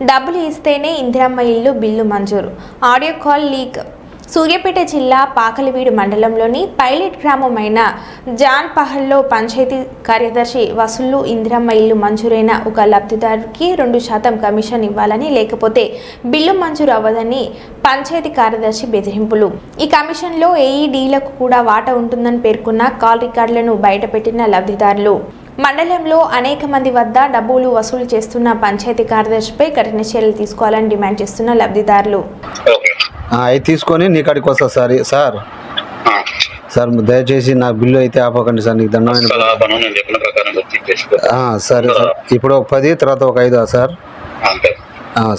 డబ్బులు ఇస్తేనే ఇందిరమ్మ ఇల్లు బిల్లు మంజూరు. Audio call leak. సూర్యాపేట జిల్లా పాకలవీడు మండలంలోని పైలట్ గ్రామమైన జాన్పహల్లో పంచాయతీ కార్యదర్శి వసూళ్లు ఇందిరమ్మ ఇల్లు మంజూరైన ఒక లబ్ధిదారుకి 2% కమిషన్ ఇవ్వాలని, లేకపోతే బిల్లు మంజూరు అవ్వదని పంచాయతీ కార్యదర్శి బెదిరింపులు. ఈ కమిషన్లో ఏఈడీలకు కూడా వాటా ఉంటుందని పేర్కొన్న కాల్ రికార్డులను బయటపెట్టిన లబ్ధిదారులు. మండలంలో అనేక మంది వద్ద డబ్బులు వసూలు చేస్తున్న పంచాయతీ కార్యదర్శిపై కఠిన చర్యలు తీసుకోవాలని డిమాండ్ చేస్తున్న లబ్ధిదారులు. అవి తీసుకొని నీ కాడికి వస్తా సార్. సార్ దయచేసి నా బిల్లు అయితే ఆపకండి సార్, నీకు దండమైన. సరే సార్, ఇప్పుడు ఒక 10 తర్వాత ఒక 5 సార్.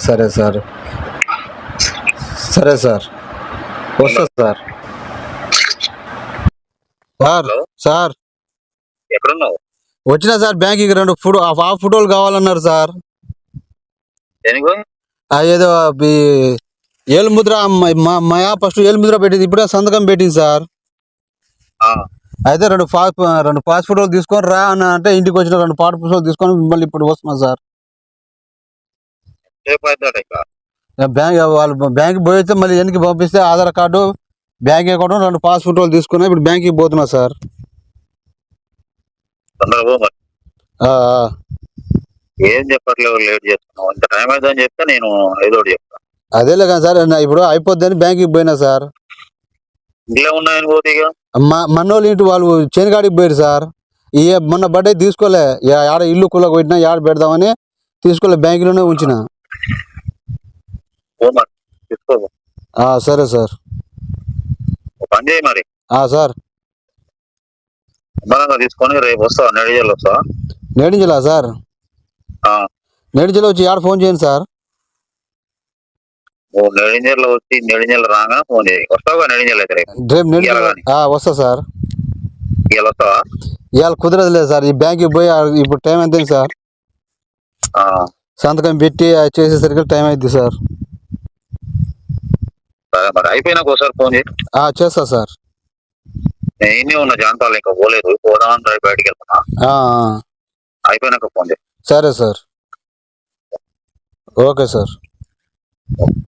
సరే సార్, సరే సార్, వస్తా సార్. సార్ ఎక్కడున్నావు? వచ్చినా సార్, బ్యాంక్కి 2 ఫోటోలు కావాలన్నారు సార్. ఏదో ఏలుముద్ర మాయా ఫస్ట్ ఏలుముద్ర పెట్టింది, ఇప్పుడే సంతకం పెట్టింది సార్. అయితే 2 పాస్ ఫోటోలు తీసుకొని రా అని అంటే ఇంటికి వచ్చిన 2 పాస్ ఫోటోలు తీసుకొని మిమ్మల్ని ఇప్పుడు వస్తున్నా సార్. బ్యాంక్ పోయితే మళ్ళీ వెనక్కి పంపిస్తే Aadhaar card, bank account, 2 pass ఫోటోలు తీసుకున్నా ఇప్పుడు బ్యాంక్కి పోతున్నా సార్. ఏం చెప్పట్లేదు, లేట్ చేస్తున్నావు. ఇంత టైం అవుతుందని చెప్తే నేను ఏదో ఒకటి చెప్తాను. అదేలే కానీ సార్, ఇప్పుడు అయిపోద్దని బ్యాంక్కి పోయినా సార్. ఇంట్లో ఉన్నాయని పోతే ఇక మన్నోళ్ళు ఇంటి వాళ్ళు చేనుగాడికి పోయారు సార్. మొన్న బర్త్డే తీసుకోలే, ఆడ ఇల్లు కుళ్ళకు పెట్టినా ఆడ పెడదామని తీసుకోలే, బ్యాంకులోనే ఉంచిన. సరే సార్, పని చేయి మరి. సార్ తీసుకొని రేపు వస్తా, నెడిజల్ వస్తా. నేడింజలా సార్? నేడింజల్ వచ్చి ఆడ ఫోన్ చేయండి సార్. నెడింజల్ వచ్చి నెడింజల్ రాగా ఫోన్ చేయి. వస్తావా నెడింజల్ అయితే? వస్తా సార్. ఇవాళ వస్తావా? ఇవాళ కుదరదులేదు సార్, ఈ బ్యాంక్కి పోయి ఇప్పుడు టైం ఎంత సార్, సంతకం పెట్టి చేసేసరికి టైం అవుతుంది సార్. సరే మరి, అయిపోయినాక ఒకసారి ఫోన్ చేయి. చేస్తా సార్. నేను ఇన్నే ఉన్నా, జాన్పాలు ఇంకా పోలేదు, పోదామని బయటికి వెళ్తున్నా. అయిపోయినాక ఫోన్ చేయి. సరే సార్, ఓకే సార్.